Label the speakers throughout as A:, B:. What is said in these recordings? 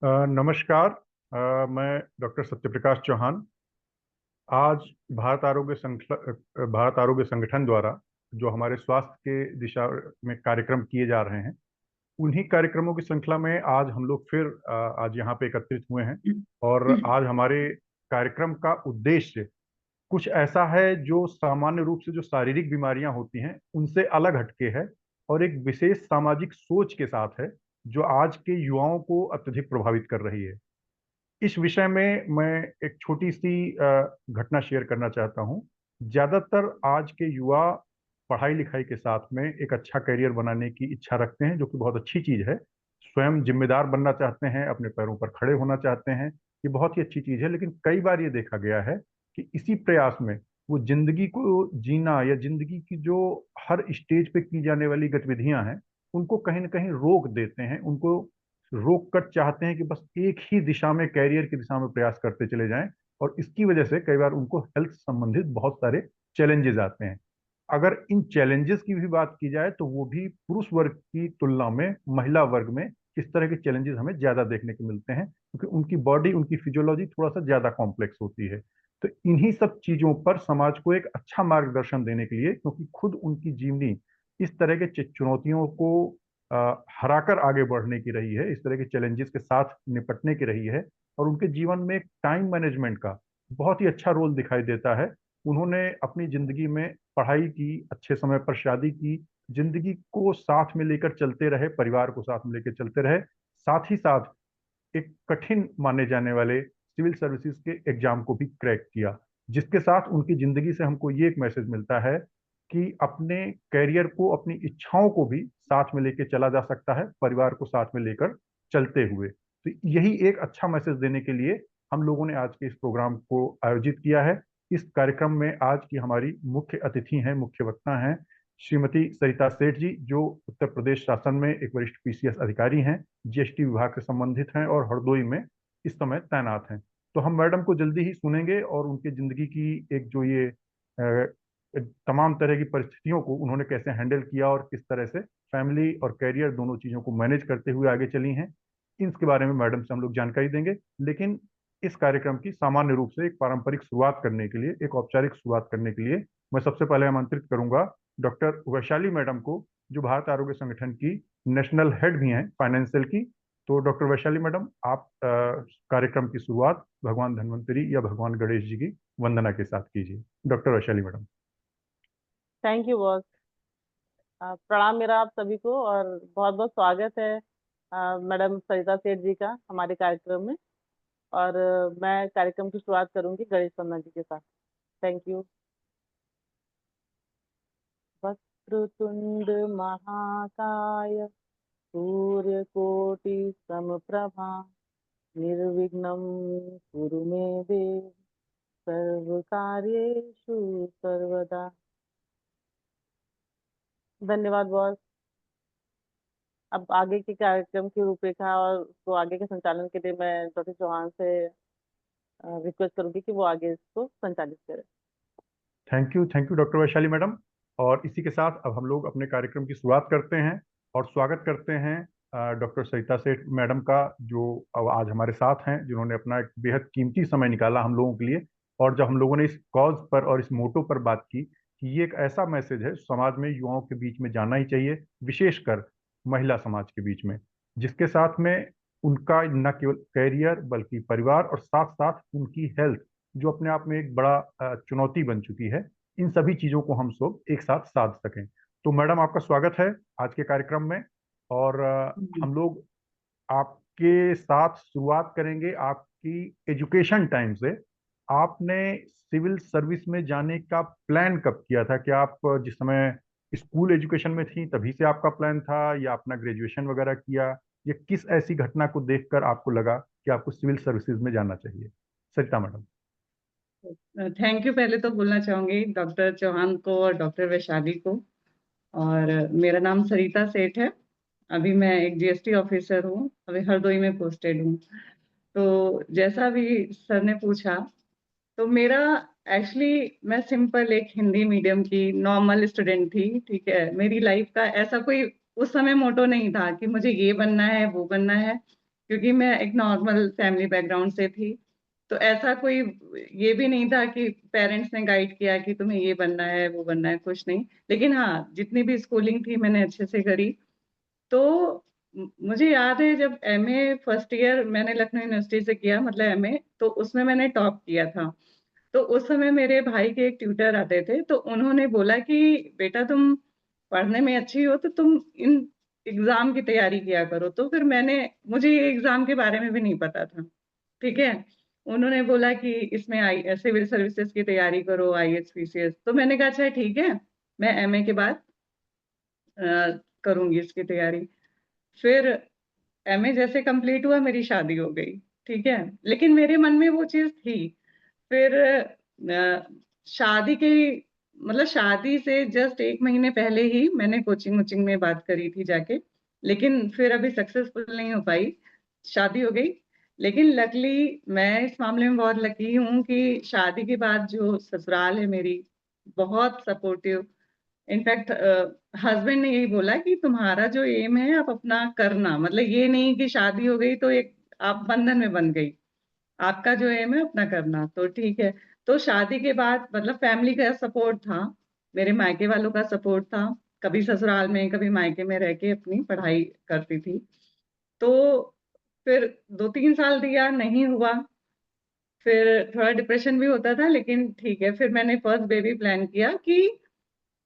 A: नमस्कार। मैं डॉक्टर सत्यप्रकाश चौहान। आज भारत आरोग्य संगठन द्वारा जो हमारे स्वास्थ्य के दिशा में कार्यक्रम किए जा रहे हैं, उन्हीं कार्यक्रमों की श्रृंखला में आज हम लोग फिर आज यहाँ पे एकत्रित हुए हैं। और आज हमारे कार्यक्रम का उद्देश्य कुछ ऐसा है जो सामान्य रूप से जो शारीरिक बीमारियां होती हैं उनसे अलग हटके है, और एक विशेष सामाजिक सोच के साथ है जो आज के युवाओं को अत्यधिक प्रभावित कर रही है। इस विषय में मैं एक छोटी सी घटना शेयर करना चाहता हूँ। ज़्यादातर आज के युवा पढ़ाई लिखाई के साथ में एक अच्छा करियर बनाने की इच्छा रखते हैं, जो कि बहुत अच्छी चीज़ है। स्वयं जिम्मेदार बनना चाहते हैं, अपने पैरों पर खड़े होना चाहते हैं, ये बहुत ही अच्छी चीज़ है। लेकिन कई बार ये देखा गया है कि इसी प्रयास में वो जिंदगी को जीना या जिंदगी की जो हर स्टेज पे की जाने वाली गतिविधियां हैं, उनको कहीं ना कहीं रोक देते हैं। उनको रोक कर चाहते हैं कि बस एक ही दिशा में, कैरियर की दिशा में प्रयास करते चले जाएं। और इसकी वजह से कई बार उनको हेल्थ संबंधित बहुत सारे चैलेंजेस आते हैं। अगर इन चैलेंजेस की भी बात की जाए तो वो भी पुरुष वर्ग की तुलना में महिला वर्ग में इस तरह के चैलेंजेस हमें ज्यादा देखने को मिलते हैं, क्योंकि उनकी बॉडी, उनकी फिजियोलॉजी थोड़ा सा ज्यादा कॉम्प्लेक्स होती है। तो इन्हीं सब चीजों पर समाज को एक अच्छा मार्गदर्शन देने के लिए, क्योंकि खुद उनकी जीवनी इस तरह के चुनौतियों को हराकर आगे बढ़ने की रही है, इस तरह के चैलेंजेस के साथ निपटने की रही है, और उनके जीवन में टाइम मैनेजमेंट का बहुत ही अच्छा रोल दिखाई देता है। उन्होंने अपनी जिंदगी में पढ़ाई की, अच्छे समय पर शादी की, जिंदगी को साथ में लेकर चलते रहे, परिवार को साथ में लेकर चलते रहे, साथ ही साथ एक कठिन माने जाने वाले सिविल सर्विसेज के एग्जाम को भी क्रैक किया। जिसके साथ उनकी जिंदगी से हमको ये एक मैसेज मिलता है कि अपने कैरियर को, अपनी इच्छाओं को भी साथ में लेके चला जा सकता है, परिवार को साथ में लेकर चलते हुए। तो यही एक अच्छा मैसेज देने के लिए हम लोगों ने आज के इस प्रोग्राम को आयोजित किया है। इस कार्यक्रम में आज की हमारी मुख्य अतिथि हैं, मुख्य वक्ता हैं श्रीमती सरिता सेठ जी, जो उत्तर प्रदेश शासन में एक वरिष्ठ पीसीएस अधिकारी हैं, जीएसटी विभाग से संबंधित हैं और हरदोई में इस समय तैनात हैं। तो हम मैडम को जल्दी ही सुनेंगे और उनकी जिंदगी की एक जो ये तमाम तरह की परिस्थितियों को उन्होंने कैसे हैंडल किया और किस तरह से फैमिली और कैरियर दोनों चीजों को मैनेज करते हुए आगे चली हैं, इसके बारे में मैडम से हम लोग जानकारी देंगे। लेकिन इस कार्यक्रम की सामान्य रूप से एक पारंपरिक शुरुआत करने के लिए, एक औपचारिक शुरुआत करने के लिए मैं सबसे पहले आमंत्रित करूंगा डॉक्टर वैशाली मैडम को, जो भारत आरोग्य संगठन की नेशनल हेड भी हैं फाइनेंशियल की। तो डॉक्टर वैशाली मैडम, आप कार्यक्रम की शुरुआत भगवान धन्वंतरी या भगवान गणेश जी की वंदना के साथ कीजिए। Doctor Vaishali madam.
B: Thank you boss. प्रणाम मेरा आप सभी को, और बहुत बहुत स्वागत है मैडम सरिता सेठ जी का हमारे कार्यक्रम में। और मैं कार्यक्रम की शुरुआत करूंगी गणेश वंदना जी के साथ। Thank you. वक्रतुंड महाकाय, सूर्यकोटि समप्रभा, निर्विघ्नं कुरु मे देव, सर्व कार्येषु सर्वदा। धन्यवाद बॉस। अब आगे के कार्यक्रम की रूपरेखा और उसको आगे के संचालन के लिए मैं डॉक्टर चौहान से रिक्वेस्ट करूंगी कि वो आगे इसको संचालित करें।
A: Thank you doctor Vaishali madam. और इसी के साथ अब हम लोग अपने कार्यक्रम की शुरुआत करते हैं और स्वागत करते हैं डॉक्टर सरिता सेठ मैडम का, जो अब आज हमारे साथ हैं, जिन्होंने अपना एक बेहद कीमती समय निकाला हम लोगों के लिए। और जब हम लोगों ने इस कॉज पर और इस मोटो पर बात की कि ये एक ऐसा मैसेज है समाज में, युवाओं के बीच में जाना ही चाहिए, विशेषकर महिला समाज के बीच में, जिसके साथ में उनका न केवल कैरियर बल्कि परिवार और साथ साथ उनकी हेल्थ, जो अपने आप में एक बड़ा चुनौती बन चुकी है, इन सभी चीजों को हम सब एक साथ साध सकें। तो मैडम, आपका स्वागत है आज के कार्यक्रम में। और हम लोग आपके साथ शुरुआत करेंगे आपकी एजुकेशन टाइम से। आपने सिविल सर्विस में जाने का प्लान कब किया था? क्या आप जिस समय स्कूल एजुकेशन में थी तभी से आपका प्लान था, या अपना ग्रेजुएशन वगैरह किया, या किस ऐसी घटना को देखकर आपको लगा कि आपको सिविल सर्विसेज में जाना चाहिए? सरिता मैडम।
C: थैंक यू पहले तो बोलना चाहूंगी डॉक्टर चौहान को और डॉक्टर वैशाली को। और मेरा नाम सरिता सेठ है। अभी मैं एक जीएसटी ऑफिसर हूँ, अभी हरदोई में पोस्टेड हूँ। तो जैसा भी सर ने पूछा, तो मेरा एक्चुअली मैं सिंपल एक हिंदी मीडियम की नॉर्मल स्टूडेंट थी। ठीक है, मेरी लाइफ का ऐसा कोई उस समय मोटो नहीं था कि मुझे ये बनना है वो बनना है, क्योंकि मैं एक नॉर्मल फैमिली बैकग्राउंड से थी। तो ऐसा कोई ये भी नहीं था कि पेरेंट्स ने गाइड किया कि तुम्हें ये बनना है वो बनना है, कुछ नहीं। लेकिन हाँ, जितनी भी स्कूलिंग थी मैंने अच्छे से करी। तो मुझे याद है जब एमए फर्स्ट ईयर मैंने लखनऊ यूनिवर्सिटी से किया, मतलब एमए, तो उसमें मैंने टॉप किया था। तो उस समय मेरे भाई के एक ट्यूटर आते थे, तो उन्होंने बोला कि बेटा तुम पढ़ने में अच्छी हो तो तुम इन एग्जाम की तैयारी किया करो। तो फिर मुझे ये एग्जाम के बारे में भी नहीं पता था, ठीक है। उन्होंने बोला कि इसमें सिविल सर्विसेज की तैयारी करो, आईएएस पीसीएस। तो मैंने कहा अच्छा ठीक है, मैं एमए के बाद करूंगी इसकी तैयारी। फिर एमए जैसे कंप्लीट हुआ, मेरी शादी हो गई, ठीक है। लेकिन मेरे मन में वो चीज थी। फिर शादी के मतलब शादी से जस्ट 1 महीने पहले ही मैंने कोचिंग वोचिंग में बात करी थी जाके। लेकिन फिर अभी सक्सेसफुल नहीं हो पाई, शादी हो गई। लेकिन लकली मैं इस मामले में बहुत लकी हूँ कि शादी के बाद जो ससुराल है मेरी, बहुत सपोर्टिव। इनफैक्ट हस्बैंड ने यही बोला कि तुम्हारा जो एम है आप अपना करना, मतलब ये नहीं कि शादी हो गई तो एक आप बंधन में बंध गई। आपका जो एम है अपना करना, तो ठीक है। तो शादी के बाद मतलब फैमिली का सपोर्ट था, मेरे मायके वालों का सपोर्ट था। कभी ससुराल में कभी मायके में रह के अपनी पढ़ाई करती थी। तो फिर 2-3 साल दिया, नहीं हुआ। फिर थोड़ा डिप्रेशन भी होता था, लेकिन ठीक है, फिर मैंने फर्स्ट बेबी प्लान किया कि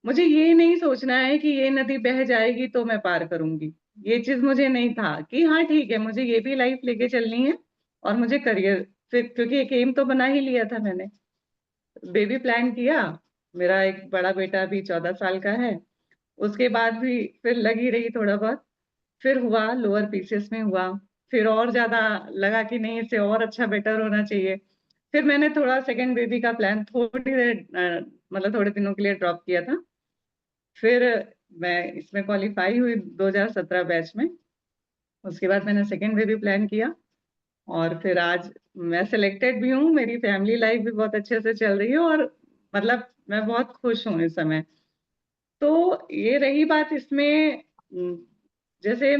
C: मुझे ये नहीं सोचना है कि ये नदी बह जाएगी तो मैं पार करूंगी। ये चीज मुझे नहीं था कि हाँ ठीक है, मुझे ये भी लाइफ लेके चलनी है और मुझे करियर, फिर क्योंकि एक एम तो बना ही लिया था मैंने। बेबी प्लान किया। मेरा एक बड़ा बेटा अभी 14 साल का है। उसके बाद भी फिर लगी रही थोड़ा बहुत। फिर हुआ लोअर पीसीएस में हुआ। फिर और ज्यादा लगा कि नहीं, इससे और अच्छा बेटर होना चाहिए। फिर मैंने थोड़ा सेकंड बेबी का प्लान थोड़ी देर मतलब थोड़े दिनों के लिए ड्रॉप किया था। फिर मैं इसमें क्वालिफाई हुई 2017 बैच में। उसके बाद मैंने सेकेंड बेबी प्लान किया। और फिर आज मैं सिलेक्टेड भी हूँ, मेरी फैमिली लाइफ भी बहुत अच्छे से चल रही है, और मतलब मैं बहुत खुश हूँ इस समय। तो ये रही बात इसमें, जैसे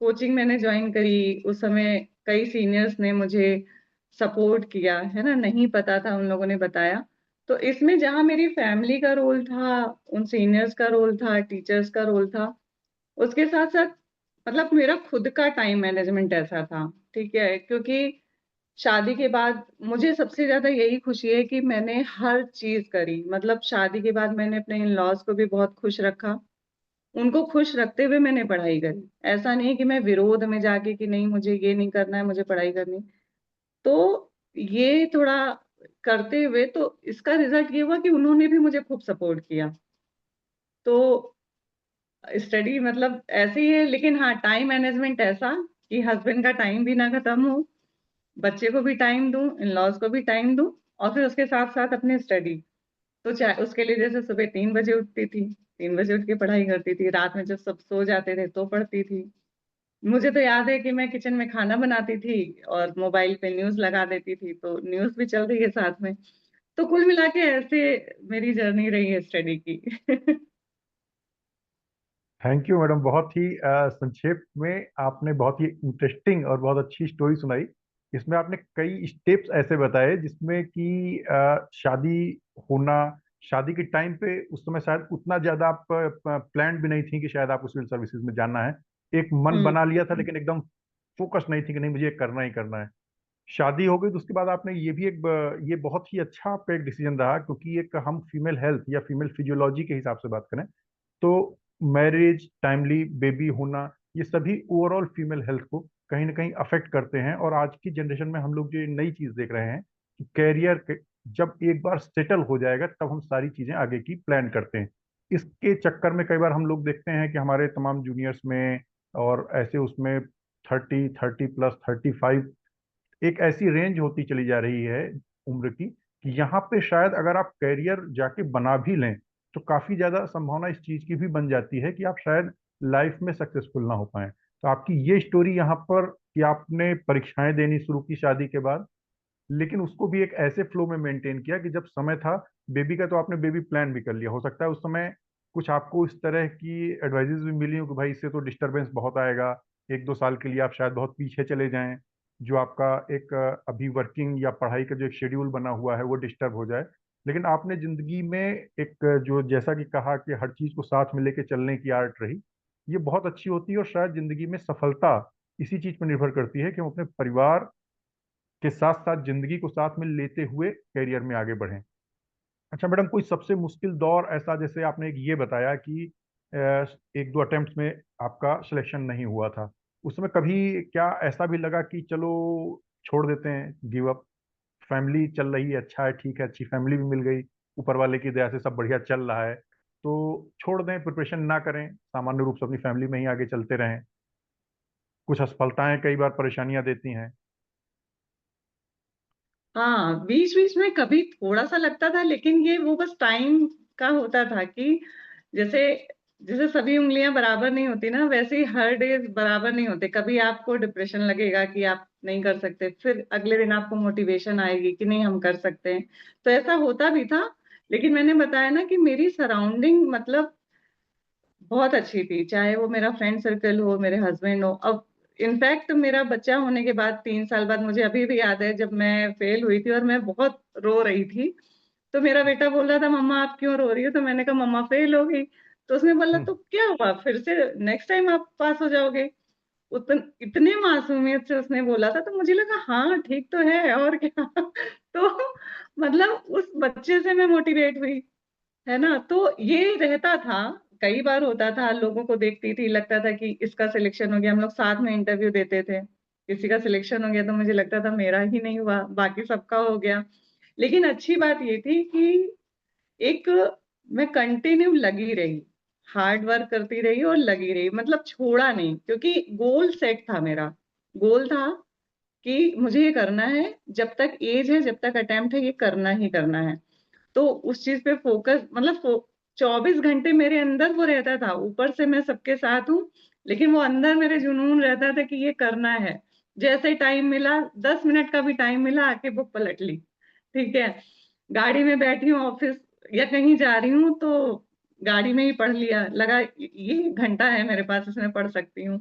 C: कोचिंग मैंने ज्वाइन करी उस समय कई सीनियर्स ने मुझे सपोर्ट किया है ना, नहीं पता था उन लोगों ने बताया। तो इसमें जहाँ मेरी फैमिली का रोल था, उन सीनियर्स का रोल था, टीचर्स का रोल था, उसके साथ साथ मतलब मेरा खुद का टाइम मैनेजमेंट ऐसा था, ठीक है। क्योंकि शादी के बाद मुझे सबसे ज्यादा यही खुशी है कि मैंने हर चीज करी। मतलब शादी के बाद मैंने अपने इन लॉज को भी बहुत खुश रखा, उनको खुश रखते हुए मैंने पढ़ाई करी। ऐसा नहीं कि मैं विरोध में जाके कि नहीं मुझे ये नहीं करना है, मुझे पढ़ाई करनी। तो ये थोड़ा करते हुए तो इसका रिजल्ट ये हुआ कि उन्होंने भी मुझे खूब सपोर्ट किया। तो स्टडी मतलब ऐसे ही है, लेकिन हाँ टाइम मैनेजमेंट ऐसा कि हस्बैंड का टाइम भी ना खत्म हो, बच्चे को भी टाइम दूं, इन लॉज को भी टाइम दूं, और फिर उसके साथ साथ अपनी स्टडी। तो चाहे उसके लिए जैसे सुबह 3 बजे उठती थी, 3 बजे उठ के पढ़ाई करती थी, रात में जब सब सो जाते थे तो पढ़ती थी। मुझे तो याद है कि मैं किचन में खाना बनाती थी और मोबाइल पे न्यूज लगा देती थी, तो न्यूज भी चल रही है साथ में। तो कुल मिला के ऐसे मेरी जर्नी रही है स्टडी की।
A: थैंक यू मैडम, बहुत ही संक्षेप में आपने बहुत ही इंटरेस्टिंग और बहुत अच्छी स्टोरी सुनाई। इसमें आपने कई स्टेप्स ऐसे बताए जिसमें कि शादी होना, शादी के टाइम पे उस समय शायद उतना ज़्यादा आप प्लान भी नहीं थी कि शायद आपको सिविल सर्विसेज में जाना है। एक मन
C: हम्म।
A: बना लिया था लेकिन एकदम फोकस नहीं थी कि नहीं मुझे ये करना ही करना है। शादी हो गई तो उसके बाद आपने ये भी एक ये बहुत ही अच्छा आपका एक डिसीजन रहा, क्योंकि एक हम फीमेल हेल्थ या फीमेल फिजियोलॉजी के हिसाब से बात करें तो मैरिज, टाइमली बेबी होना, ये सभी ओवरऑल फीमेल हेल्थ को कहीं ना कहीं अफेक्ट करते हैं। और आज की जनरेशन में हम लोग जो नई चीज देख रहे हैं कि कैरियर जब एक बार सेटल हो जाएगा तब हम सारी चीजें आगे की प्लान करते हैं। इसके चक्कर में कई बार हम लोग देखते हैं कि हमारे तमाम जूनियर्स में और ऐसे उसमें 30 30 प्लस 35 एक ऐसी रेंज होती चली जा रही है उम्र की कि यहाँ पे शायद अगर आप कैरियर जाके बना भी लें तो काफी ज्यादा संभावना इस चीज की भी बन जाती है कि आप शायद लाइफ में सक्सेसफुल ना हो पाए। तो आपकी ये स्टोरी यहाँ पर कि आपने परीक्षाएं देनी शुरू की शादी के बाद, लेकिन उसको भी एक ऐसे फ्लो में मेंटेन किया कि जब समय था बेबी का तो आपने बेबी प्लान भी कर लिया। हो सकता है उस समय कुछ आपको इस तरह की एडवाइजेज भी मिली हो कि भाई इससे तो डिस्टरबेंस बहुत आएगा 1-2 साल के लिए आप शायद बहुत पीछे चले जाएं, जो आपका एक अभी वर्किंग या पढ़ाई का जो एक शेड्यूल बना हुआ है वो डिस्टर्ब हो जाए। लेकिन आपने जिंदगी में एक जो जैसा कि कहा कि हर चीज को साथ में लेके चलने की आर्ट रही, ये बहुत अच्छी होती है। और शायद जिंदगी में सफलता इसी चीज पर निर्भर करती है कि हम अपने परिवार के साथ साथ जिंदगी को साथ में लेते हुए करियर में आगे बढ़ें। अच्छा मैडम, कोई सबसे मुश्किल दौर ऐसा, जैसे आपने एक ये बताया कि अ, 1-2 अटेम्प्ट में आपका सिलेक्शन नहीं हुआ था, उसमें कभी क्या ऐसा भी लगा कि चलो छोड़ देते हैं, गिव अप, फैमिली चल रही है, अच्छा है, ठीक है, अच्छी फैमिली भी मिल गई, ऊपर वाले की दया से सब बढ़िया चल रहा है, तो छोड़ दें, प्रिपरेशन ना करें, सामान्य रूप से अपनी फैमिली में ही आगे चलते रहें? कुछ असफलताएं कई बार परेशानियां देती हैं।
C: हाँ, बीच बीच में कभी थोड़ा सा लगता था, लेकिन ये वो बस टाइम का होता था कि जैसे जैसे सभी उंगलियां बराबर नहीं होती ना, वैसे ही हर डे बराबर नहीं होते। कभी आपको डिप्रेशन लगेगा कि आप नहीं कर सकते, फिर अगले दिन आपको मोटिवेशन आएगी कि नहीं हम कर सकते हैं। तो ऐसा होता भी था। लेकिन मैंने बताया ना कि मेरी सराउंडिंग मतलब बहुत अच्छी थी, चाहे वो मेरा फ्रेंड सर्कल हो, मेरे हस्बैंड हो। अब इनफैक्ट मेरा बच्चा होने के बाद 3 साल बाद, मुझे अभी भी याद है जब मैं फेल हुई थी और मैं बहुत रो रही थी, तो मेरा बेटा बोल रहा था मम्मा आप क्यों रो रही हो, तो मैंने कहा मम्मा फेल हो गई। तो उसने बोला
A: हम्म।
C: तो क्या हुआ, फिर से नेक्स्ट टाइम आप पास हो जाओगे। इतने मासूमियत से उसने बोला था, तो मुझे लगा हाँ ठीक तो है और क्या। तो मतलब उस बच्चे से मैं मोटिवेट हुई, है ना। तो ये रहता था, कई बार होता था, लोगों को देखती थी लगता था कि इसका सिलेक्शन हो गया, हम लोग साथ में इंटरव्यू देते थे, किसी का सिलेक्शन हो गया तो मुझे लगता था मेरा ही नहीं हुआ, बाकी सबका हो गया। लेकिन अच्छी बात ये थी कि एक मैं कंटिन्यू लगी रही, हार्ड वर्क करती रही और लगी रही, मतलब छोड़ा नहीं, क्योंकि गोल सेट था मेरा। गोल था कि मुझे ये करना है, जब तक एज है, जब तक अटेम्प्ट है, ये करना ही करना है। तो उस चीज पे फोकस, मतलब 24 घंटे मेरे अंदर वो रहता था। ऊपर से मैं सबके साथ हूँ, लेकिन वो अंदर मेरे जुनून रहता था कि ये करना है। जैसे टाइम मिला, 10 मिनट का भी टाइम मिला, आके बुक पलट ली, ठीक है। गाड़ी में बैठी हूँ ऑफिस या कहीं जा रही हूँ, तो गाड़ी में ही पढ़ लिया, लगा ये घंटा है मेरे पास, इसमें पढ़ सकती हूँ।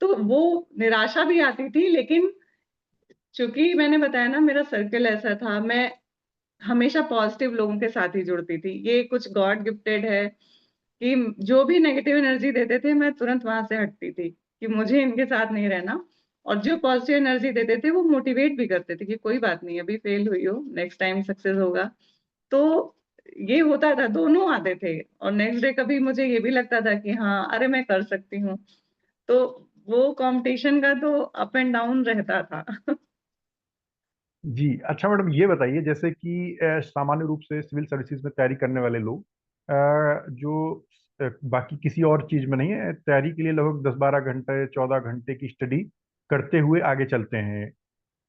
C: तो वो निराशा भी आती थी, लेकिन चूंकि मैंने बताया ना मेरा सर्कल ऐसा था, मैं हमेशा पॉजिटिव लोगों के साथ ही जुड़ती थी। ये कुछ गॉड गिफ्टेड है कि जो भी नेगेटिव एनर्जी देते थे, मैं तुरंत वहां से हटती थी कि मुझे इनके साथ नहीं रहना। और जो पॉजिटिव एनर्जी देते थे, वो मोटिवेट भी करते थे कि कोई बात नहीं, अभी फेल हुई हो, नेक्स्ट टाइम सक्सेस होगा। तो ये होता था, दोनों आते थे। और नेक्स्ट डे कभी मुझे ये भी लगता था कि हाँ अरे मैं कर सकती हूँ। तो वो कंपटीशन का तो अप एंड डाउन रहता था।
A: जी। अच्छा मैडम, ये बताइए जैसे कि सामान्य रूप से सिविल सर्विसेज में तैयारी करने वाले लोग जो बाकी किसी और चीज में नहीं है, तैयारी के लिए लगभग 10-12 घंटे 14 घंटे की स्टडी करते हुए आगे चलते हैं।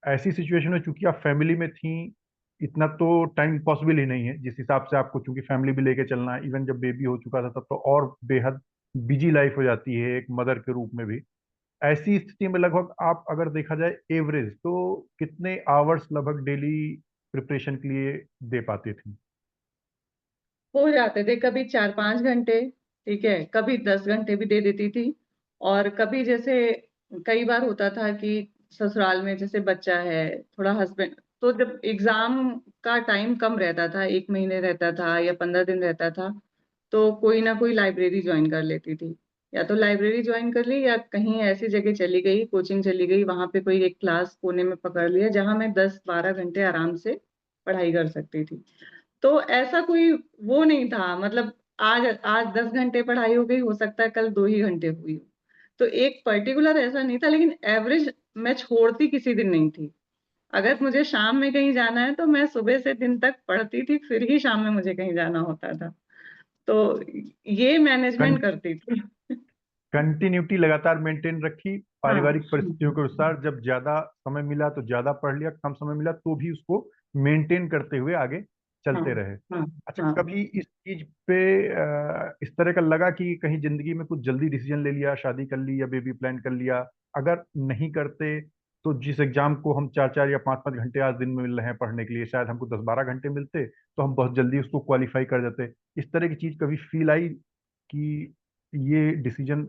A: ऐसी सिचुएशन में चूंकि आप फैमिली में थी, इतना तो टाइम पॉसिबल ही नहीं है, जिस हिसाब से आपको चूंकि फैमिली भी लेके चलना है, इवन जब बेबी हो चुका था तब तो और बेहद बिजी लाइफ हो जाती है एक मदर के रूप में भी। ऐसी स्थिति में लगभग आप अगर देखा जाए एवरेज तो कितने आवर्स लगभग डेली प्रिपरेशन के लिए दे पाते थे?
C: हो जाते थे कभी 4-5 घंटे, ठीक है, कभी 10 घंटे भी दे देती थी। और कभी जैसे कई बार होता था कि ससुराल में जैसे बच्चा है, थोड़ा हस्बैंड, तो जब एग्जाम का टाइम कम रहता था, 1 महीने रहता था या 15 दिन रहता था, तो कोई ना कोई लाइब्रेरी ज्वाइन कर लेती थी। या तो लाइब्रेरी ज्वाइन कर ली, या कहीं ऐसी जगह चली गई, कोचिंग चली गई, वहां पे कोई एक क्लास कोने में पकड़ लिया जहां मैं 10-12 घंटे आराम से पढ़ाई कर सकती थी। तो ऐसा कोई वो नहीं था, मतलब आज आज 10 घंटे पढ़ाई हो गई, हो सकता है कल 2 ही घंटे हुई हो। तो एक पर्टिकुलर ऐसा नहीं था, लेकिन एवरेज मैं छोड़ती किसी दिन नहीं थी। अगर मुझे शाम में कहीं जाना है, तो मैं सुबह से दिन तक पढ़ती थी, फिर ही शाम में मुझे कहीं जाना होता था। तो ये मैनेजमेंट करती थी।
A: कंटिन्यूटी लगातार मेंटेन रखी,
C: हाँ
A: पारिवारिक परिस्थितियों के अनुसार, जब ज्यादा समय मिला तो ज्यादा पढ़ लिया, कम समय मिला तो भी उसको मेंटेन करते हुए आगे
C: हाँ
A: चलते रहे।
C: हाँ
A: अच्छा,
C: हाँ।
A: कभी इस चीज पे इस तरह का लगा कि कहीं जिंदगी में कुछ जल्दी डिसीजन ले लिया, शादी कर ली या बेबी प्लान कर लिया, अगर नहीं करते तो जिस एग्जाम को हम 4-4 या 5-5 घंटे आज दिन में मिल रहे हैं पढ़ने के लिए, शायद हमको 10-12 घंटे मिलते तो हम बहुत जल्दी उसको क्वालिफाई कर देते। इस तरह की चीज कभी फील आई कि ये डिसीजन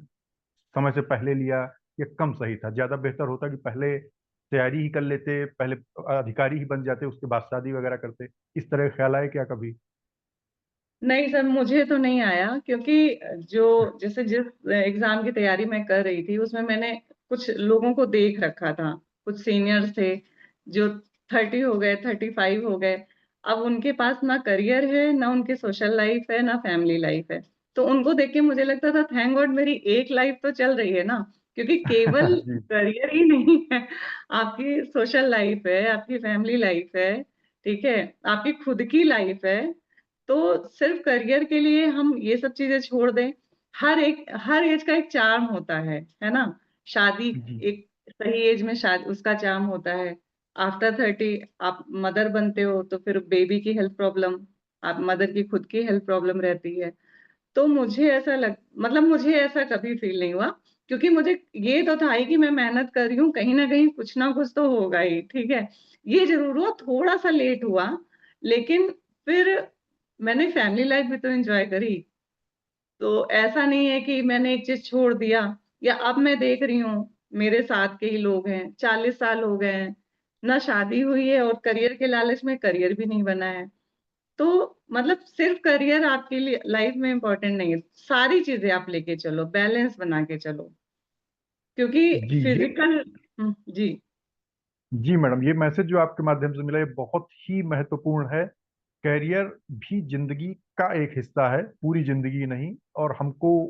A: समय से पहले लिया, ये कम सही था? ज्यादा बेहतर होता कि पहले तैयारी ही कर लेते, पहले अधिकारी ही बन जाते, उसके बाद शादी वगैरह करते? इस तरह का ख्याल आया क्या कभी?
C: नहीं सर, मुझे तो नहीं आया, क्योंकि जो जैसे जिस एग्जाम की तैयारी मैं कर रही थी उसमें मैंने कुछ लोगों को देख रखा था। कुछ सीनियर्स थे जो 30 हो गए, 35 हो गए। अब उनके पास ना करियर है, ना उनकी सोशल लाइफ है, ना फैमिली लाइफ है। तो उनको देख के मुझे लगता था थैंक गॉड मेरी एक लाइफ तो चल रही है ना, क्योंकि केवल
A: जी
C: करियर ही नहीं है, आपकी सोशल लाइफ है, आपकी फैमिली लाइफ है, ठीक है, आपकी खुद की लाइफ है। तो सिर्फ करियर के लिए हम ये सब चीजें छोड़ दें। हर एज का एक चार्म होता है ना। शादी
A: जी
C: एक सही एज में शादी उसका चार्म होता है। आफ्टर 30 आप मदर बनते हो तो फिर बेबी की हेल्थ प्रॉब्लम, आप मदर की खुद की हेल्थ प्रॉब्लम रहती है। तो मुझे ऐसा मतलब मुझे ऐसा कभी फील नहीं हुआ, क्योंकि मुझे ये तो था ही कि मैं मेहनत कर रही हूँ, कहीं ना कहीं कुछ ना कुछ तो होगा ही, ठीक है। ये जरूर हुआ, थोड़ा सा लेट हुआ, लेकिन फिर मैंने फैमिली लाइफ भी तो एंजॉय करी। तो ऐसा नहीं है कि मैंने एक चीज छोड़ दिया। या अब मैं देख रही हूँ मेरे साथ के ही लोग हैं, 40 साल हो गए हैं, ना शादी हुई है और करियर के लालच में करियर भी नहीं बना है। तो मतलब सिर्फ करियर आपके लिए लाइफ में इम्पोर्टेंट नहीं है, सारी चीजें आप लेके चलो, बैलेंस बना के चलो, क्योंकि
A: जी ये
C: फिजिकल। जी।
A: जी मैडम, ये मैसेज जो आपके माध्यम से मिला ये बहुत ही महत्वपूर्ण है। कैरियर भी जिंदगी का एक हिस्सा है, पूरी जिंदगी नहीं, और हमको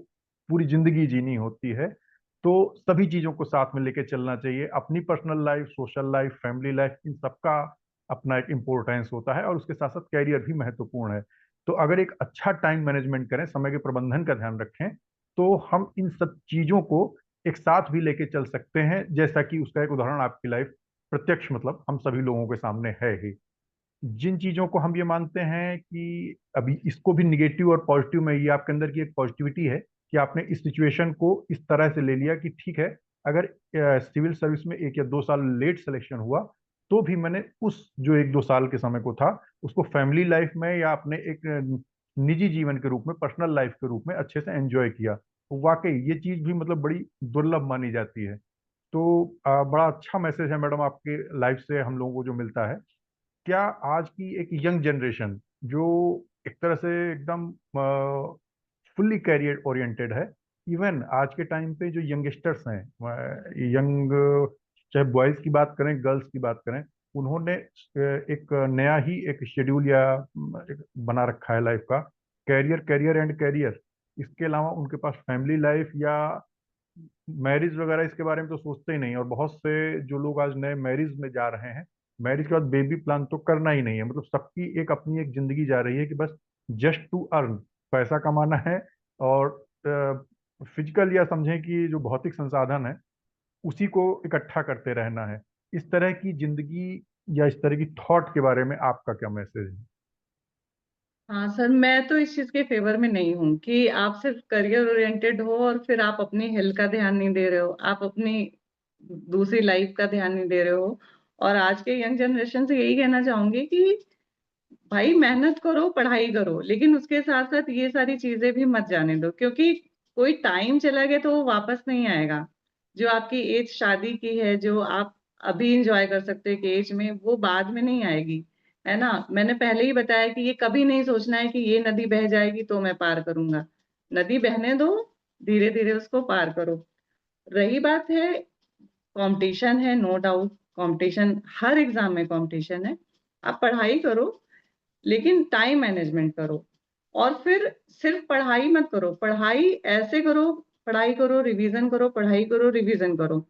A: पूरी जिंदगी जीनी होती है। तो सभी चीजों को साथ में लेके चलना चाहिए। अपनी personal life, social life, family life, इन सबका अपना एक इम्पोर्टेंस होता है, और उसके साथ साथ कैरियर भी महत्वपूर्ण है। तो अगर एक अच्छा टाइम मैनेजमेंट करें, समय के प्रबंधन का ध्यान रखें, तो हम इन सब चीजों को एक साथ भी लेके चल सकते हैं। जैसा कि उसका एक उदाहरण आपकी लाइफ प्रत्यक्ष, मतलब हम सभी लोगों के सामने है ही। जिन चीजों को हम ये मानते हैं कि अभी इसको भी निगेटिव और पॉजिटिव में, ये आपके अंदर की एक पॉजिटिविटी है कि आपने इस सिचुएशन को इस तरह से ले लिया कि ठीक है, अगर सिविल सर्विस में 1 या 2 साल लेट सिलेक्शन हुआ, तो भी मैंने उस जो 1-2 साल के समय को था उसको फैमिली लाइफ में या अपने एक निजी जीवन के रूप में, पर्सनल लाइफ के रूप में अच्छे से एंजॉय किया। तो वाकई ये चीज भी मतलब बड़ी दुर्लभ मानी जाती है। तो बड़ा अच्छा मैसेज है मैडम आपके लाइफ से हम लोगों को जो मिलता है। क्या आज की एक यंग जनरेशन जो एक तरह से एकदम फुल्ली कैरियर ओरिएंटेड है, इवन आज के टाइम पे जो यंगस्टर्स हैं, यंग, चाहे बॉयज की बात करें, गर्ल्स की बात करें, उन्होंने एक नया ही एक शेड्यूल या एक बना रखा है लाइफ का, कैरियर, कैरियर एंड कैरियर। इसके अलावा उनके पास फैमिली लाइफ या मैरिज वगैरह इसके बारे में तो सोचते ही नहीं। और बहुत से जो लोग आज नए मैरिज में जा रहे हैं, मैरिज के बाद बेबी प्लान तो करना ही नहीं है। मतलब सबकी एक अपनी एक जिंदगी जा रही है कि बस जस्ट टू अर्न, पैसा कमाना है, और फिजिकल या समझें कि जो भौतिक संसाधन है उसी को इकट्ठा करते रहना है। इस तरह की जिंदगी या इस तरह की थॉट के बारे में आपका क्या मैसेज है?
C: हाँ सर, मैं तो इस चीज के फेवर में नहीं हूँ कि आप सिर्फ करियर ओरिएंटेड हो और फिर आप अपनी हेल्थ का ध्यान नहीं दे रहे हो, आप अपनी दूसरी लाइफ का ध्यान नहीं दे रहे हो। और आज के यंग जनरेशन से यही कहना चाहूंगी कि भाई मेहनत करो, पढ़ाई करो, लेकिन उसके साथ साथ ये सारी चीजें भी मत जाने दो, क्योंकि कोई टाइम चला गया तो वो वापस नहीं आएगा। जो आपकी एज शादी की है, जो आप अभी इंजॉय कर सकते हो कि एज में, वो बाद में नहीं आएगी, है ना। मैंने पहले ही बताया कि ये कभी नहीं सोचना है कि ये नदी बह जाएगी तो मैं पार करूंगा। नदी बहने दो, धीरे धीरे उसको पार करो। रही बात है, कंपटीशन है, नो डाउट कंपटीशन, हर एग्जाम में कंपटीशन है। आप पढ़ाई करो, लेकिन टाइम मैनेजमेंट करो। और फिर सिर्फ पढ़ाई मत करो, पढ़ाई ऐसे करो, पढ़ाई करो, रिवीजन करो, पढ़ाई करो, रिवीजन करो।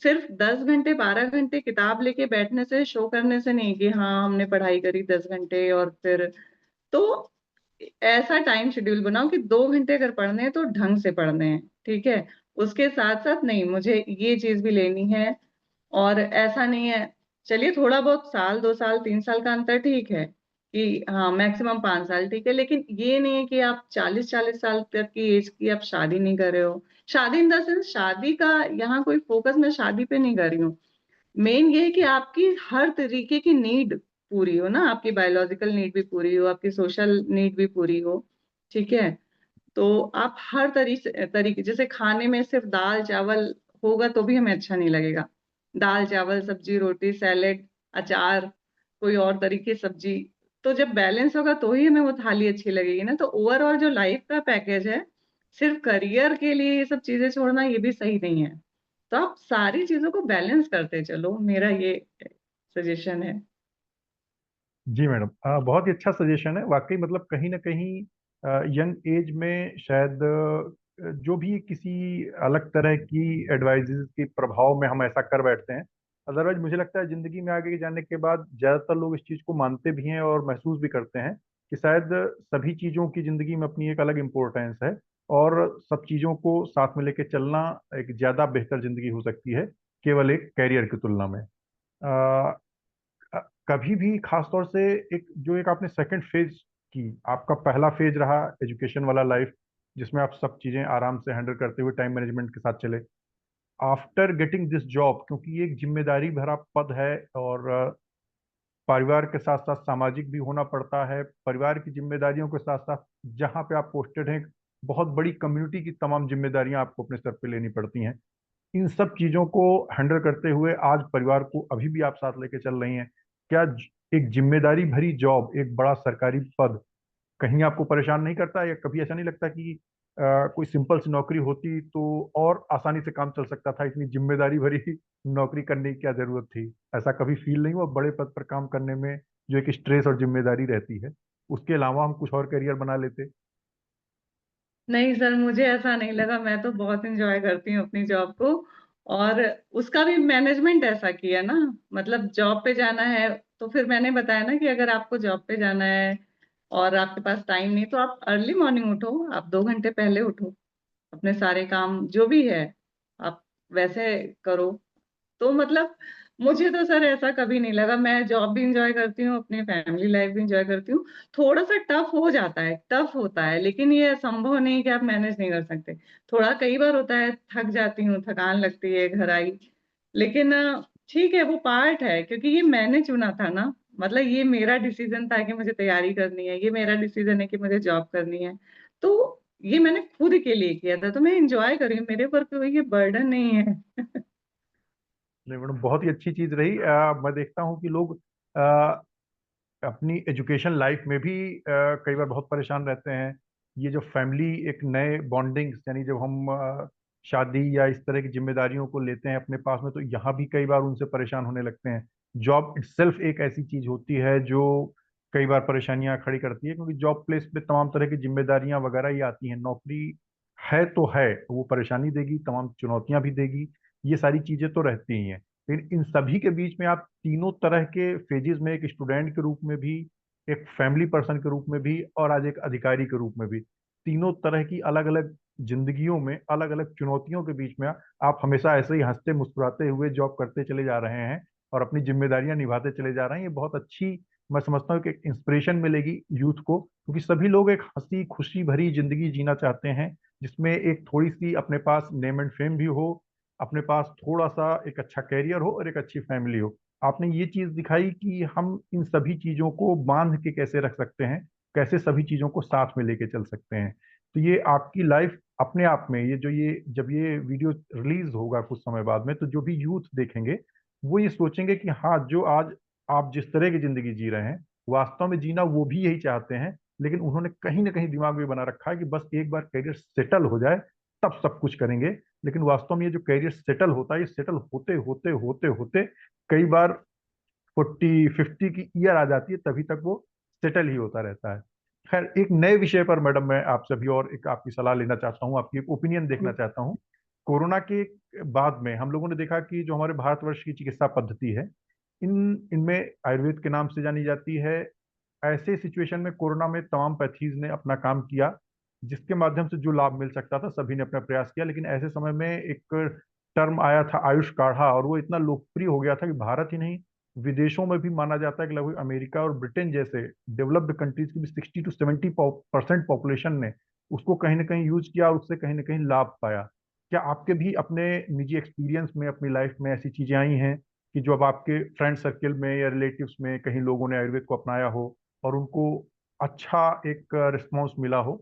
C: सिर्फ 10 घंटे 12 घंटे किताब लेके बैठने से, शो करने से नहीं कि हाँ हमने पढ़ाई करी 10 घंटे, और फिर तो ऐसा टाइम शेड्यूल बनाओ कि 2 घंटे अगर पढ़ने हैं तो ढंग से पढ़ने हैं, ठीक है। उसके साथ साथ नहीं, मुझे ये चीज भी लेनी है। और ऐसा नहीं है, चलिए थोड़ा बहुत साल 2 साल 3 साल का अंतर ठीक है, कि हाँ मैक्सिमम 5 साल ठीक है, लेकिन ये नहीं है कि आप 40-40 साल तक की एज की आप शादी नहीं कर रहे हो। शादी इन द सेंस, शादी का यहाँ कोई फोकस मैं शादी पे नहीं कर रही हूँ। मेन ये है कि आपकी हर तरीके की नीड पूरी हो ना, आपकी बायोलॉजिकल नीड भी पूरी हो, आपकी सोशल नीड भी पूरी हो, ठीक है। तो आप हर तरीके जैसे खाने में सिर्फ दाल चावल होगा तो भी हमें अच्छा नहीं लगेगा। दाल चावल सब्जी रोटी सैलेड अचार कोई और तरीके सब्जी, तो जब बैलेंस होगा तो ही हमें वो थाली अच्छी लगेगी ना। तो ओवरऑल जो लाइफ का पैकेज है, सिर्फ करियर के लिए ये सब चीजें छोड़ना ये भी सही नहीं है। तो आप सारी चीजों को बैलेंस करते चलो, मेरा ये सजेशन है।
A: जी मैडम, बहुत ही अच्छा सजेशन है वाकई। मतलब कहीं ना कहीं यंग एज में शायद जो भी किसी अलग तरह की एडवाइजेज के प्रभाव में हम ऐसा कर बैठते हैं। अदरवाइज मुझे लगता है जिंदगी में आगे जाने के बाद ज्यादातर लोग इस चीज को मानते भी हैं और महसूस भी करते हैं कि शायद सभी चीजों की जिंदगी में अपनी एक अलग इम्पोर्टेंस है, और सब चीजों को साथ में लेके चलना एक ज्यादा बेहतर जिंदगी हो सकती है केवल एक कैरियर की तुलना में। अ, कभी भी खासतौर से एक आपने सेकंड फेज की, आपका पहला फेज रहा एजुकेशन वाला लाइफ, जिसमें आप सब चीजें आराम से हैंडल करते हुए टाइम मैनेजमेंट के साथ चले। आफ्टर गेटिंग दिस जॉब, क्योंकि ये एक जिम्मेदारी भरा पद है, और परिवार के साथ साथ सामाजिक भी होना पड़ता है। परिवार की जिम्मेदारियों के साथ साथ जहाँ पे आप पोस्टेड हैं, बहुत बड़ी कम्युनिटी की तमाम जिम्मेदारियां आपको अपने सर पे लेनी पड़ती हैं। इन सब चीजों को हैंडल करते हुए आज परिवार को अभी भी आप साथ लेके चल रही हैं। क्या एक जिम्मेदारी भरी जॉब, एक बड़ा सरकारी पद कहीं आपको परेशान नहीं करता, या कभी ऐसा नहीं लगता कि कोई सिंपल सी नौकरी होती तो और आसानी से काम चल सकता था, इतनी जिम्मेदारी भरी नौकरी करने की क्या जरूरत थी? ऐसा कभी फील नहीं हुआ बड़े पद पर काम करने में जो एक स्ट्रेस और जिम्मेदारी रहती है, उसके अलावा हम कुछ और करियर बना लेते?
C: नहीं सर, मुझे ऐसा नहीं लगा, मैं तो बहुत इंजॉय करती हूँ अपनी जॉब को। और उसका भी मैनेजमेंट ऐसा किया ना, मतलब जॉब पे जाना है तो फिर मैंने बताया ना कि अगर आपको जॉब पे जाना है और आपके पास टाइम नहीं तो आप अर्ली मॉर्निंग उठो, आप 2 घंटे पहले उठो, अपने सारे काम जो भी है आप वैसे करो। तो मतलब मुझे तो सर ऐसा कभी नहीं लगा, मैं जॉब भी इंजॉय करती हूँ, अपनी फैमिली लाइफ भी इंजॉय करती हूँ। थोड़ा सा टफ हो जाता है, टफ होता है, लेकिन ये संभव नहीं कि आप मैनेज नहीं कर सकते। थोड़ा कई बार होता है, थक जाती हूँ, थकान लगती है घर आई, लेकिन ठीक है, वो पार्ट है, क्योंकि ये मैंने चुना था ना। मतलब ये मेरा डिसीजन था कि मुझे तैयारी करनी है, ये मेरा डिसीजन है कि मुझे जॉब करनी है। तो ये मैंने खुद के लिए किया था, तो मैं इंजॉय कर रही हूँ, मेरे ऊपर कोई ये बर्डन नहीं है।
A: नहीं मैडम, बहुत ही अच्छी चीज रही। मैं देखता हूँ कि लोग अपनी एजुकेशन लाइफ में भी कई बार बहुत परेशान रहते हैं। ये जो फैमिली एक नए बॉन्डिंग्स, यानी जब हम शादी या इस तरह की जिम्मेदारियों को लेते हैं अपने पास में, तो यहाँ भी कई बार उनसे परेशान होने लगते हैं। जॉब इटसेल्फ एक ऐसी चीज होती है जो कई बार परेशानियां खड़ी करती है, क्योंकि जॉब प्लेस पे तमाम तरह की जिम्मेदारियां वगैरह ही आती हैं। नौकरी है तो है, वो परेशानी देगी, तमाम चुनौतियां भी देगी, ये सारी चीजें तो रहती ही हैं। लेकिन इन सभी के बीच में आप तीनों तरह के फेजेस में, एक स्टूडेंट के रूप में भी, एक फैमिली पर्सन के रूप में भी, और आज एक अधिकारी के रूप में भी, तीनों तरह की अलग अलग जिंदगियों में अलग अलग चुनौतियों के बीच में आप हमेशा ऐसे ही हंसते मुस्कुराते हुए जॉब करते चले जा रहे हैं और अपनी जिम्मेदारियां निभाते चले जा रहे हैं। ये बहुत अच्छी, मैं समझता हूँ कि एक इंस्पिरेशन मिलेगी यूथ को, क्योंकि सभी लोग एक हंसी खुशी भरी जिंदगी जीना चाहते हैं, जिसमें एक थोड़ी सी अपने पास नेम एंड फेम भी हो, अपने पास थोड़ा सा एक अच्छा कैरियर हो और एक अच्छी फैमिली हो। आपने ये चीज दिखाई कि हम इन सभी चीजों को बांध के कैसे रख सकते हैं, कैसे सभी चीजों को साथ में लेके चल सकते हैं। तो ये आपकी लाइफ अपने आप में, ये जो ये जब ये वीडियो रिलीज होगा कुछ समय बाद में, तो जो भी यूथ देखेंगे वो ये सोचेंगे कि हाँ, जो आज आप जिस तरह की जिंदगी जी रहे हैं, वास्तव में जीना वो भी यही चाहते हैं। लेकिन उन्होंने कहीं ना कहीं दिमाग में बना रखा है कि बस एक बार करियर सेटल हो जाए तब सब कुछ करेंगे। लेकिन वास्तव में ये जो करियर सेटल होता है, ये सेटल होते होते होते होते कई बार 40-50 की ईयर आ जाती है, तभी तक वो सेटल ही होता रहता है। खैर, एक नए विषय पर मैडम मैं आपसे भी और एक आपकी सलाह लेना चाहता हूँ, आपकी एक ओपिनियन देखना चाहता हूँ। कोरोना के बाद में हम लोगों ने देखा कि जो हमारे भारतवर्ष की चिकित्सा पद्धति है, इनमें आयुर्वेद के नाम से जानी जाती है। ऐसे सिचुएशन में कोरोना में तमाम पैथीज ने अपना काम किया, जिसके माध्यम से जो लाभ मिल सकता था सभी ने अपना प्रयास किया। लेकिन ऐसे समय में एक टर्म आया था आयुष काढ़ा, और वो इतना लोकप्रिय हो गया था कि भारत ही नहीं, विदेशों में भी माना जाता है कि लगभग अमेरिका और ब्रिटेन जैसे डेवलप्ड कंट्रीज की भी 60 to 70% पॉपुलेशन ने उसको कहीं ना कहीं यूज किया और उससे कहीं ना कहीं लाभ पाया। क्या आपके भी अपने निजी एक्सपीरियंस में, अपनी लाइफ में ऐसी चीजें आई हैं कि जो अब आपके फ्रेंड सर्किल में या रिलेटिव्स में कहीं लोगों ने आयुर्वेद को अपनाया हो और उनको अच्छा एक रिस्पॉन्स मिला हो?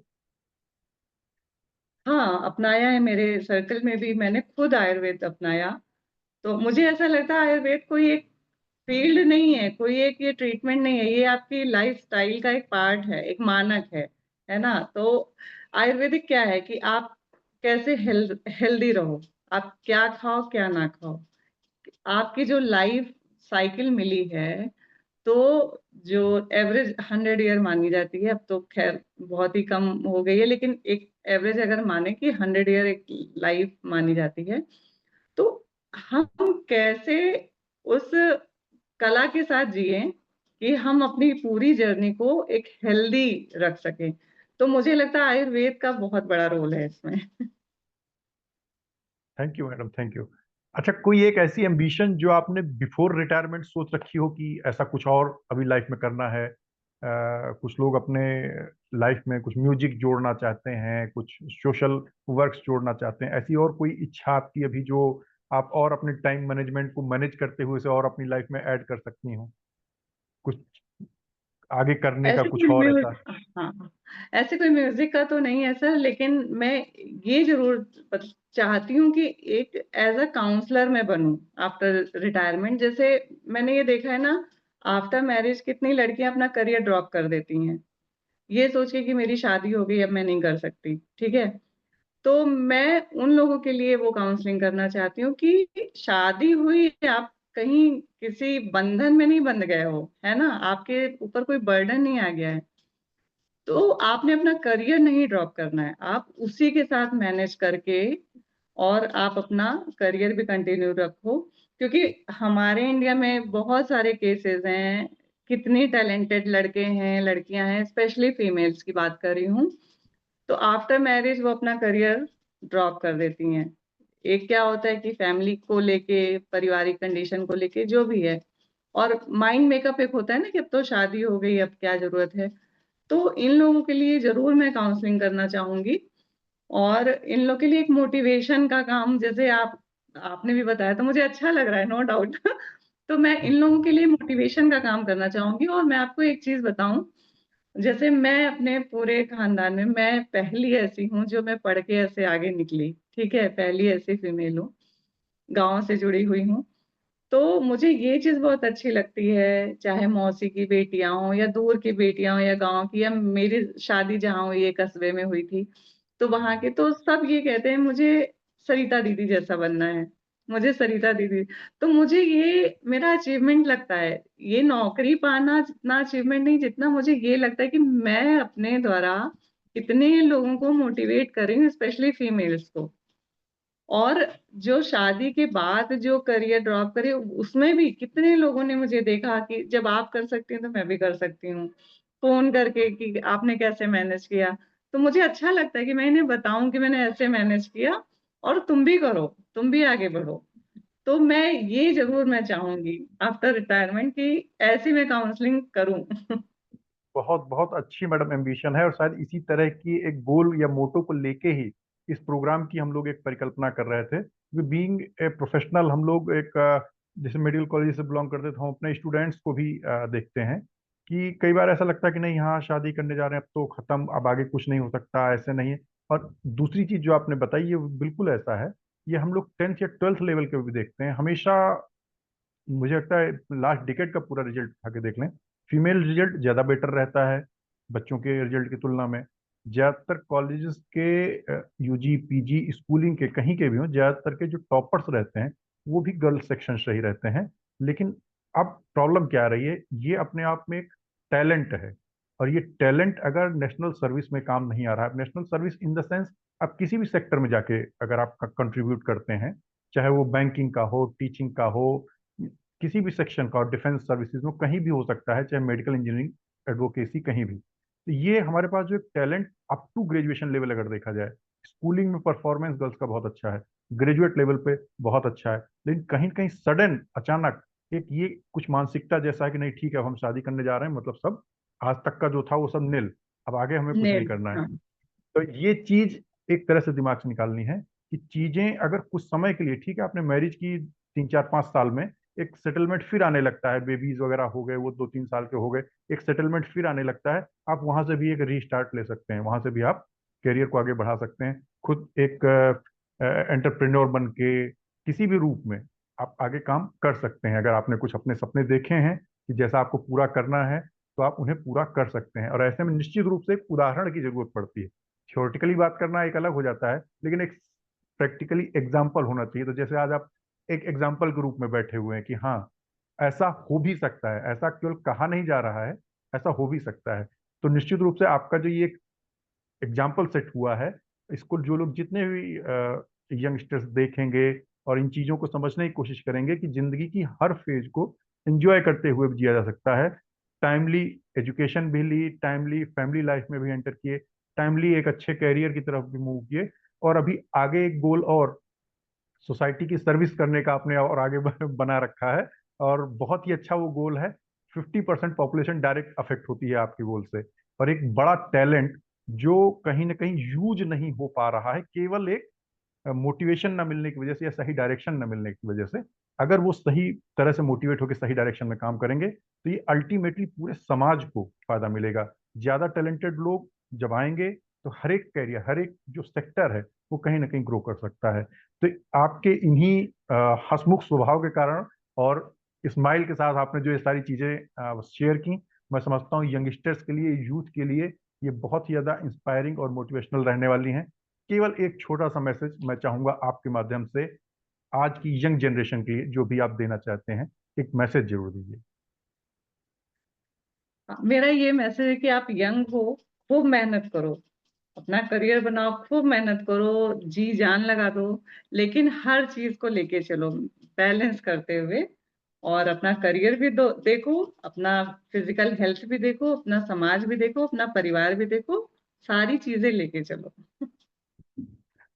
C: हाँ, अपनाया है, मेरे सर्कल में भी मैंने खुद आयुर्वेद अपनाया। तो मुझे ऐसा लगता है आयुर्वेद कोई एक फील्ड नहीं है, कोई एक ये ट्रीटमेंट नहीं है, ये आपकी लाइफस्टाइल का एक पार्ट है, एक मानक है ना? तो आयुर्वेदिक क्या है कि आप कैसे हेल्दी रहो, आप क्या खाओ क्या ना खाओ, आपकी जो लाइफ साइकिल मिली है, तो जो एवरेज 100 ईयर मानी जाती है, अब तो खैर बहुत ही कम हो गई है, लेकिन एक एवरेज अगर माने कि 100 ईयर एक लाइफ मानी जाती है, तो हम कैसे उस कला के साथ जिए कि हम अपनी पूरी जर्नी को एक हेल्दी रख सकें। तो मुझे लगता है आयुर्वेद का बहुत बड़ा रोल है इसमें।
A: Thank you madam, thank you. अच्छा, कोई एक ऐसी एम्बिशन जो आपने बिफोर रिटायरमेंट सोच रखी हो कि ऐसा कुछ और अभी लाइफ में करना है? कुछ लोग अपने लाइफ में कुछ म्यूजिक जोड़ना चाहते हैं, कुछ सोशल वर्क्स जोड़ना चाहते हैं, ऐसी और कोई इच्छा आपकी अभी जो आप और अपने टाइम मैनेजमेंट को मैनेज करते हुए से और अपनी लाइफ में ऐड कर सकती हो? कुछ आगे करने का
C: ऐसे
A: कुछ
C: कोई
A: और ऐसा?
C: हाँ, ऐसे कोई म्यूजिक का तो नहीं है सर, लेकिन मैं ये जरूर चाहती हूँ कि एक एज अ काउंसलर मैं बनूं आफ्टर रिटायरमेंट। जैसे मैंने ये देखा है ना, आफ्टर मैरिज कितनी लड़कियां अपना करियर ड्रॉप कर देती हैं, ये सोच के कि मेरी शादी हो गई अब मैं नहीं कर सकती, ठीक है? तो मैं उन लोगों के लिए वो काउंसलिंग करना चाहती हूँ कि शादी हुई, आप कहीं किसी बंधन में नहीं बंध गए हो, है ना? आपके ऊपर कोई बर्डन नहीं आ गया है, तो आपने अपना करियर नहीं ड्रॉप करना है, आप उसी के साथ मैनेज करके और आप अपना करियर भी कंटिन्यू रखो। क्योंकि हमारे इंडिया में बहुत सारे केसेस हैं, कितनी टैलेंटेड लड़के हैं, लड़कियां हैं, स्पेशली फीमेल्स की बात कर रही हूँ, तो आफ्टर मैरिज वो अपना करियर ड्रॉप कर देती हैं। एक क्या होता है कि फैमिली को लेके, पारिवारिक कंडीशन को लेके, जो भी है, और माइंड मेकअप एक होता है ना कि अब तो शादी हो गई, अब क्या जरूरत है। तो इन लोगों के लिए जरूर मैं काउंसलिंग करना चाहूंगी, और इन लोगों के लिए एक मोटिवेशन का काम, जैसे आपने भी बताया तो मुझे अच्छा लग रहा है, नो डाउट। तो मैं इन लोगों के लिए मोटिवेशन का काम करना चाहूंगी। और मैं आपको एक चीज बताऊं, जैसे मैं अपने पूरे खानदान में मैं पहली ऐसी हूँ जो मैं पढ़ के ऐसे आगे निकली, ठीक है? पहली ऐसी फीमेल हूँ, गांव से जुड़ी हुई हूँ। तो मुझे ये चीज बहुत अच्छी लगती है, चाहे मौसी की बेटियां हो या दूर की बेटियां हो या गांव की, या मेरी शादी जहाँ हुई है कस्बे में हुई थी, तो वहां के तो सब ये कहते हैं मुझे सरिता दीदी जैसा बनना है, मुझे सरिता दीदी। तो मुझे ये मेरा अचीवमेंट लगता है, ये नौकरी पाना जितना अचीवमेंट नहीं, जितना मुझे ये लगता है कि मैं अपने द्वारा कितने लोगों को मोटिवेट कर रही हूँ, स्पेशली फीमेल्स को। और जो शादी के बाद जो करियर ड्रॉप करे, उसमें भी कितने लोगों ने मुझे देखा कि जब आप कर सकती हैं तो मैं भी कर सकती हूँ, फोन करके कि आपने कैसे मैनेज किया। तो मुझे अच्छा लगता है कि मैं इन्हें बताऊं कि मैंने ऐसे मैनेज किया, और तुम भी करो, तुम भी आगे बढ़ो। तो मैं ये जरूर मैं चाहूंगी आफ्टर रिटायरमेंट कि ऐसी मैं काउंसलिंग करूं।
A: बहुत बहुत अच्छी मैडम एम्बिशन है, और शायद इसी तरह की एक गोल या मोटो को लेके ही इस प्रोग्राम की हम लोग एक परिकल्पना कर रहे थे। क्योंकि बीइंग ए प्रोफेशनल हम लोग एक जैसे मेडिकल कॉलेज से बिलोंग करते थे, तो हम अपने स्टूडेंट्स को भी देखते हैं कि कई बार ऐसा लगता है कि नहीं, हाँ शादी करने जा रहे हैं अब तो खत्म, अब आगे कुछ नहीं हो सकता, ऐसे नहीं है। और दूसरी चीज जो आपने बताई ये बिल्कुल ऐसा है। ये हम लोग 10th या 12th लेवल के भी देखते हैं हमेशा। मुझे लगता है लास्ट डिकेड का पूरा रिजल्ट उठा के देख लें, फीमेल रिजल्ट ज़्यादा बेटर रहता है बच्चों के रिजल्ट की तुलना में। ज़्यादातर कॉलेजेस के यूजी पीजी स्कूलिंग के कहीं के भी हों, ज़्यादातर के जो टॉपर्स रहते हैं वो भी गर्ल्स सेक्शन से ही रहते हैं। लेकिन अब प्रॉब्लम क्या आ रही है, ये अपने आप में एक टैलेंट है, और ये टैलेंट अगर नेशनल सर्विस में काम नहीं आ रहा है, national service in the sense आप किसी भी सेक्टर में जाके अगर आप कंट्रीब्यूट करते हैं, चाहे वो बैंकिंग का हो, टीचिंग का हो, किसी भी सेक्शन का, और डिफेंस सर्विसेज में कहीं भी हो सकता है, चाहे मेडिकल इंजीनियरिंग, एडवोकेसी, कहीं भी। तो ये हमारे पास जो एक talent up to graduation level अगर देखा जाए, स्कूलिंग में परफॉर्मेंस गर्ल्स का बहुत अच्छा है, ग्रेजुएट लेवल पे बहुत अच्छा है, लेकिन कहीं कहीं सडन अचानक एक ये कुछ मानसिकता जैसा है कि नहीं ठीक है अब हम शादी करने जा रहे हैं, मतलब सब आज तक का जो था वो सब नील, अब आगे हमें कुछ नहीं
C: नेल,
A: करना है।
C: हाँ।
A: तो ये चीज एक तरह से दिमाग से निकालनी है कि चीजें अगर कुछ समय के लिए ठीक है, आपने मैरिज की 3 4 5 साल में एक सेटलमेंट फिर आने लगता है, बेबीज वगैरह हो गए, वो 2 3 साल के हो गए, एक सेटलमेंट फिर आने लगता है, आप वहां से भी एक रीस्टार्ट ले सकते हैं, वहां से भी आप करियर को आगे बढ़ा सकते हैं। खुद एक एंटरप्रेन्योर बन के किसी भी रूप में आप आगे काम कर सकते हैं। अगर आपने कुछ अपने सपने देखे हैं कि जैसा आपको पूरा करना है, तो आप उन्हें पूरा कर सकते हैं। और ऐसे में निश्चित रूप से एक उदाहरण की जरूरत पड़ती है। थ्योरेटिकली बात करना एक अलग हो जाता है, लेकिन एक प्रैक्टिकली एग्जाम्पल होना चाहिए। तो जैसे आज आप एक एग्जाम्पल के रूप में बैठे हुए हैं कि हाँ, ऐसा हो भी सकता है, ऐसा केवल कहा नहीं जा रहा है, ऐसा हो भी सकता है। तो निश्चित रूप से आपका जो ये एग्जाम्पल सेट हुआ है, इसको जो लोग जितने भी यंगस्टर्स देखेंगे और इन चीज़ों को समझने की कोशिश करेंगे कि जिंदगी की हर फेज को एंजॉय करते हुए भी जिया जा सकता है। टाइमली एजुकेशन भी ली, टाइमली फैमिली लाइफ में भी एंटर किए, टाइमली एक अच्छे कैरियर की तरफ भी मूव किए, और अभी आगे एक गोल और सोसाइटी की सर्विस करने का आपने और आगे बना रखा है। और बहुत ही अच्छा वो गोल है। 50% पॉपुलेशन डायरेक्ट अफेक्ट होती है आपके गोल से। और एक बड़ा टैलेंट जो कहीं ना कहीं यूज नहीं हो पा रहा है, केवल एक मोटिवेशन ना मिलने की वजह से या सही डायरेक्शन ना मिलने की वजह से। अगर वो सही तरह से मोटिवेट होकर सही डायरेक्शन में काम करेंगे, तो ये अल्टीमेटली पूरे समाज को फायदा मिलेगा। ज्यादा टैलेंटेड लोग जब आएंगे, तो हर एक कैरियर, हर एक जो सेक्टर है, वो कहीं ना कहीं ग्रो कर सकता है। तो आपके इन्हीं हंसमुख स्वभाव के कारण और स्माइल के साथ आपने जो ये सारी चीजें शेयर की, मैं समझता हूँ यंगस्टर्स के लिए, यूथ के लिए ये बहुत ही ज्यादा इंस्पायरिंग और मोटिवेशनल रहने वाली हैं। केवल एक छोटा सा मैसेज मैं चाहूंगा आपके माध्यम से आज की यंग जनरेशन के लिए, जो भी आप देना चाहते हैं, एक मैसेज जरूर दीजिए।
C: मेरा ये मैसेज है कि आप यंग हो, खूब मेहनत करो, अपना करियर बनाओ, खूब मेहनत करो, जी जान लगा दो, लेकिन हर चीज को लेके चलो बैलेंस करते हुए। और अपना करियर भी देखो, अपना फिजिकल हेल्थ भी देखो, अपना समाज भी देखो, अपना परिवार भी देखो, सारी चीजें लेके चलो।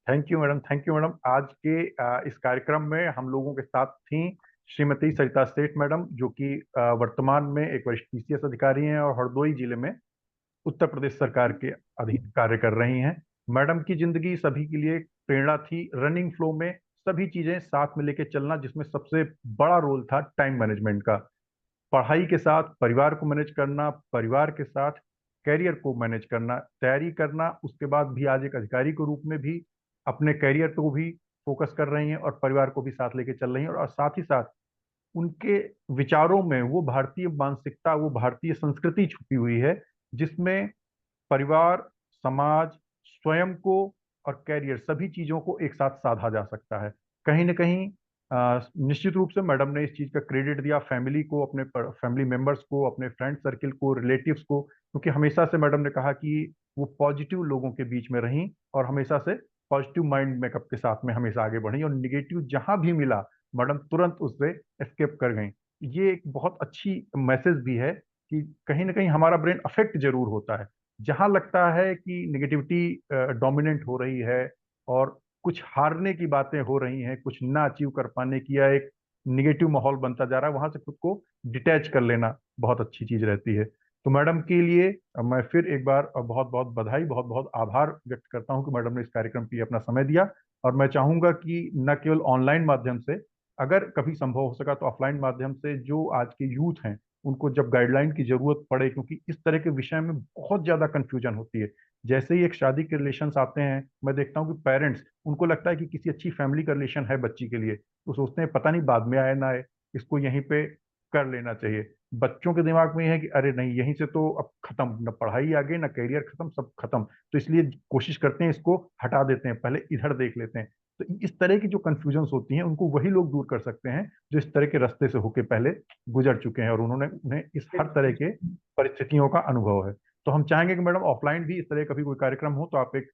A: Thank you madam, thank you madam. आज के इस कार्यक्रम में हम लोगों के साथ थी श्रीमती सरिता सेठ मैडम, जो कि वर्तमान में एक वरिष्ठ पीसीएस अधिकारी हैं और हरदोई जिले में उत्तर प्रदेश सरकार के अधीन कार्य कर रही हैं। मैडम की जिंदगी सभी के लिए प्रेरणा थी। रनिंग फ्लो में सभी चीजें साथ में लेके चलना, जिसमें सबसे बड़ा रोल था टाइम मैनेजमेंट का। पढ़ाई के साथ परिवार को मैनेज करना, परिवार के साथ कैरियर को मैनेज करना, तैयारी करना, उसके बाद भी आज एक अधिकारी के रूप में भी अपने कैरियर को भी फोकस कर रही हैं और परिवार को भी साथ लेके चल रही हैं। और साथ ही साथ उनके विचारों में वो भारतीय मानसिकता, वो भारतीय संस्कृति छुपी हुई है, जिसमें परिवार, समाज, स्वयं को और कैरियर, सभी चीजों को एक साथ साधा जा सकता है। कहीं ना कहीं निश्चित रूप से मैडम ने इस चीज का क्रेडिट दिया फैमिली को, अपने फैमिली मेंबर्स को, अपने फ्रेंड सर्किल को, रिलेटिव्स को, क्योंकि हमेशा से मैडम ने कहा कि वो पॉजिटिव लोगों के बीच में रहीं और हमेशा से पॉजिटिव माइंड मेकअप के साथ में हमेशा आगे बढ़ी, और निगेटिव जहां भी मिला मैडम तुरंत उससे एस्केप कर गई। ये एक बहुत अच्छी मैसेज भी है कि कहीं ना कहीं हमारा ब्रेन अफेक्ट जरूर होता है। जहां लगता है कि निगेटिविटी डोमिनेंट हो रही है और कुछ हारने की बातें हो रही हैं, कुछ ना अचीव कर पाने की, या एक निगेटिव माहौल बनता जा रहा है, वहां से खुद को डिटैच कर लेना बहुत अच्छी चीज रहती है। तो मैडम के लिए मैं फिर एक बार बहुत बहुत बधाई, बहुत बहुत आभार व्यक्त करता हूं कि मैडम ने इस कार्यक्रम के लिए अपना समय दिया। और मैं चाहूंगा कि न केवल ऑनलाइन माध्यम से, अगर कभी संभव हो सका तो ऑफलाइन माध्यम से जो आज के यूथ हैं, उनको जब गाइडलाइन की जरूरत पड़े, क्योंकि इस तरह के विषय में बहुत ज्यादा कंफ्यूजन होती है। जैसे ही एक शादी के रिलेशंस आते हैं, मैं देखता हूँ कि पेरेंट्स, उनको लगता है कि किसी अच्छी फैमिली का रिलेशन है बच्ची के लिए, तो सोचते हैं पता नहीं बाद में आए ना आए, इसको यहीं पे कर लेना चाहिए। बच्चों के दिमाग में यह है कि अरे नहीं, यहीं से तो अब खत्म, न पढ़ाई आगे न करियर खत्म, सब खत्म, तो इसलिए कोशिश करते हैं इसको हटा देते हैं, पहले इधर देख लेते हैं। तो इस तरह की जो कंफ्यूजन्स होती हैं, उनको वही लोग दूर कर सकते हैं जो इस तरह के रास्ते से होके पहले गुजर चुके हैं और उन्होंने उन्हें इस हर तरह के परिस्थितियों का अनुभव है। तो हम चाहेंगे कि मैडम ऑफलाइन भी इस तरह का भी कोई कार्यक्रम हो तो आप एक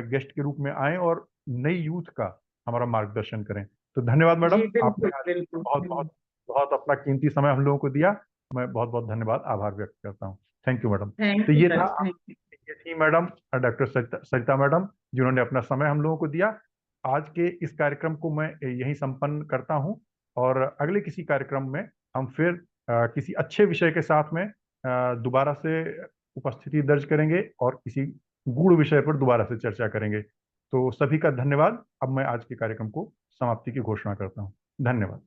A: गेस्ट के रूप में आएं और नई यूथ का हमारा मार्गदर्शन करें। तो धन्यवाद मैडम,
C: जी
A: आपने
C: बिल्कुल
A: आज
C: बिल्कुल।
A: बहुत बहुत बहुत अपना कीमती समय हम लोगों को दिया। मैं बहुत बहुत धन्यवाद, आभार व्यक्त करता हूँ। Thank you madam. तो
C: थैंक यू
A: ये था,
C: सर, थैंक यू।
A: ये थी मैडम डॉक्टर सरिता सरिता मैडम, जिन्होंने अपना समय हम लोगों को दिया। आज के इस कार्यक्रम को मैं यहीं संपन्न करता हूं, और अगले किसी कार्यक्रम में हम फिर किसी अच्छे विषय के साथ में दोबारा से उपस्थिति दर्ज करेंगे और किसी गूढ़ विषय पर दोबारा से चर्चा करेंगे। तो सभी का धन्यवाद। अब मैं आज के कार्यक्रम को समाप्ति की घोषणा करता हूं। धन्यवाद।